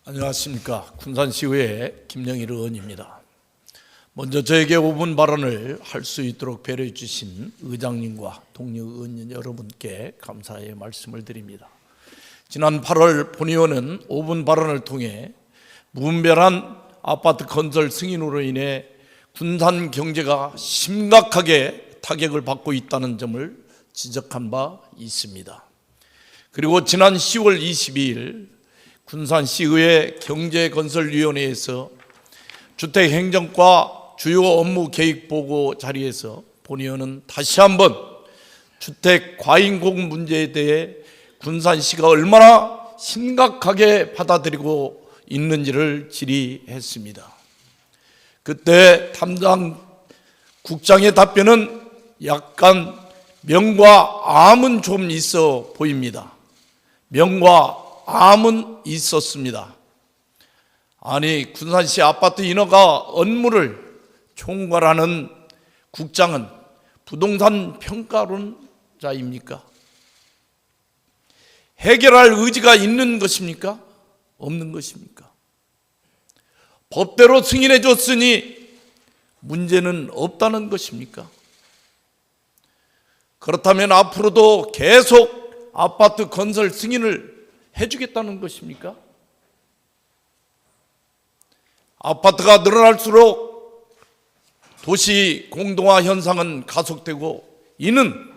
안녕하십니까. 군산시의회 김영일 의원입니다. 먼저 저에게 5분 발언을 할 수 있도록 배려해 주신 의장님과 동료 의원 여러분께 감사의 말씀을 드립니다. 지난 8월 본의원은 5분 발언을 통해 무분별한 아파트 건설 승인으로 인해 군산 경제가 심각하게 타격을 받고 있다는 점을 지적한 바 있습니다. 그리고 지난 10월 22일 군산시의회 경제건설위원회에서 주택행정과 주요 업무 계획 보고 자리에서 본의원은 다시 한번 주택 과잉공급 문제에 대해 군산시가 얼마나 심각하게 받아들이고 있는지를 질의했습니다. 그때 담당 국장의 답변은 약간 명과 암은 좀 있어 보입니다. 명과 암은 있었습니다. 아니, 군산시 아파트 인허가 업무를 총괄하는 국장은 부동산 평가론자입니까? 해결할 의지가 있는 것입니까? 없는 것입니까? 법대로 승인해 줬으니 문제는 없다는 것입니까? 그렇다면 앞으로도 계속 아파트 건설 승인을 해주겠다는 것입니까? 아파트가 늘어날수록 도시 공동화 현상은 가속되고 이는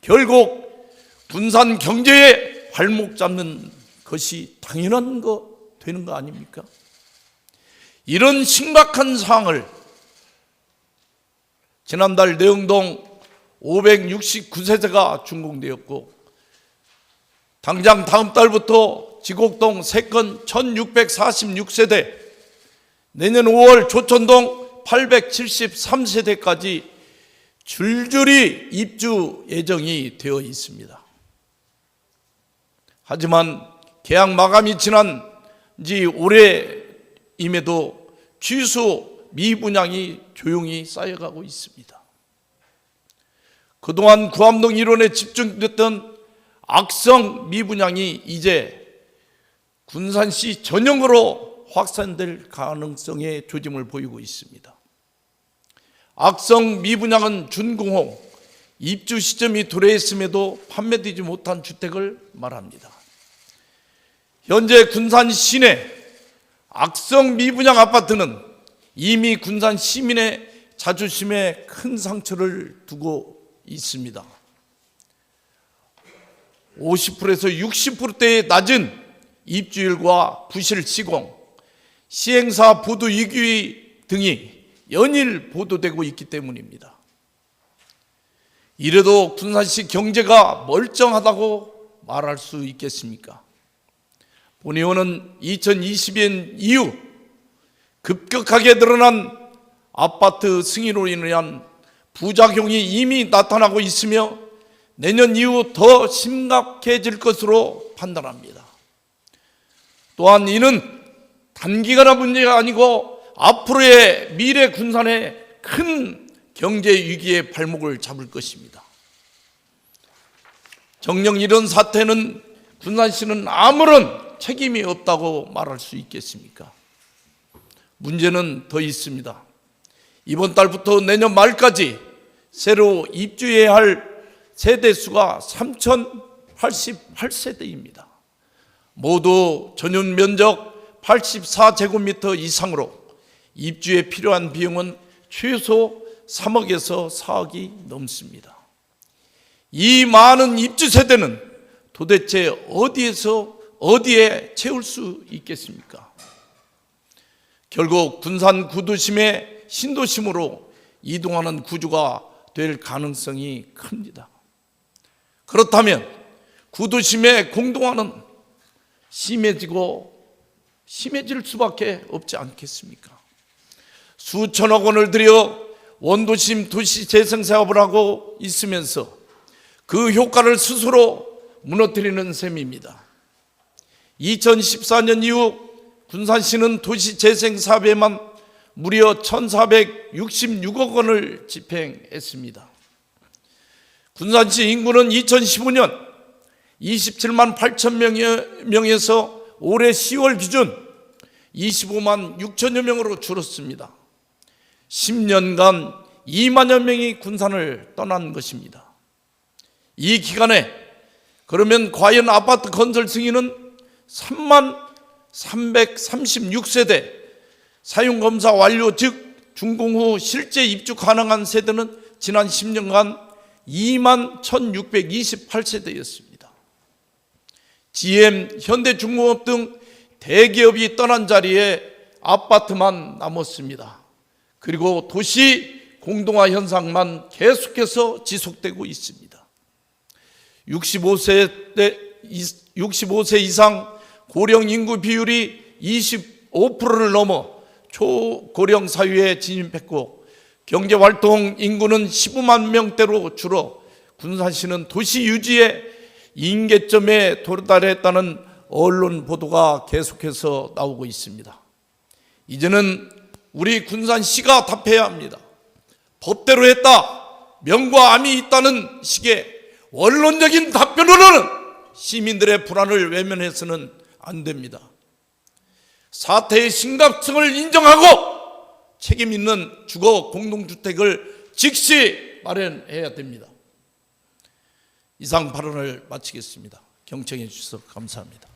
결국 군산 경제에 발목 잡는 것이 당연한 거 되는 거 아닙니까? 이런 심각한 상황을 지난달 내흥동 569세대가 준공되었고 당장 다음 달부터 지곡동 3건 1646세대, 내년 5월 조천동 873세대까지 줄줄이 입주 예정이 되어 있습니다. 하지만 계약 마감이 지난 지 오래임에도 취소 미분양이 조용히 쌓여가고 있습니다. 그동안 구암동 일원에 집중됐던 악성 미분양이 이제 군산시 전역으로 확산될 가능성의 조짐을 보이고 있습니다. 악성 미분양은 준공후 입주 시점이 도래했음에도 판매되지 못한 주택을 말합니다. 현재 군산 시내 악성 미분양 아파트는 이미 군산 시민의 자존심에 큰 상처를 두고 있습니다. 50%에서 60%대의 낮은 입주율과 부실 시공, 시행사 보도 위기 등이 연일 보도되고 있기 때문입니다. 이래도 군산시 경제가 멀쩡하다고 말할 수 있겠습니까? 본의원은 2020년 이후 급격하게 늘어난 아파트 승인으로 인한 부작용이 이미 나타나고 있으며 내년 이후 더 심각해질 것으로 판단합니다. 또한 이는 단기간의 문제가 아니고 앞으로의 미래 군산의 큰 경제 위기의 발목을 잡을 것입니다. 정녕 이런 사태는 군산시는 아무런 책임이 없다고 말할 수 있겠습니까? 문제는 더 있습니다. 이번 달부터 내년 말까지 새로 입주해야 할 세대수가 3,088세대입니다. 모두 전용 면적 84제곱미터 이상으로 입주에 필요한 비용은 최소 3억에서 4억이 넘습니다. 이 많은 입주 세대는 도대체 어디에 채울 수 있겠습니까? 결국 군산 구도심의 신도심으로 이동하는 구조가 될 가능성이 큽니다. 그렇다면 구도심의 공동화는 심해질 수밖에 없지 않겠습니까? 수천억 원을 들여 원도심 도시 재생 사업을 하고 있으면서 그 효과를 스스로 무너뜨리는 셈입니다. 2014년 이후 군산시는 도시 재생 사업에만 무려 1,466억 원을 집행했습니다. 군산시 인구는 2015년 27만 8천 명에서 올해 10월 기준 25만 6천여 명으로 줄었습니다. 10년간 2만여 명이 군산을 떠난 것입니다. 이 기간에 그러면 과연 아파트 건설 승인은 3만 336세대, 사용검사 완료 즉 준공 후 실제 입주 가능한 세대는 지난 10년간 2만 1628세대였습니다. GM, 현대중공업 등 대기업이 떠난 자리에 아파트만 남았습니다. 그리고 도시 공동화 현상만 계속해서 지속되고 있습니다. 65세 이상 고령 인구 비율이 25%를 넘어 초고령 사회에 진입했고 경제활동 인구는 15만 명대로 줄어 군산시는 도시 유지의 임계점에 도달했다는 언론 보도가 계속해서 나오고 있습니다. 이제는 우리 군산시가 답해야 합니다. 법대로 했다, 명과 암이 있다는 식의 원론적인 답변으로는 시민들의 불안을 외면해서는 안 됩니다. 사태의 심각성을 인정하고 책임 있는 주거 공동주택을 즉시 마련해야 됩니다. 이상 발언을 마치겠습니다. 경청해 주셔서 감사합니다.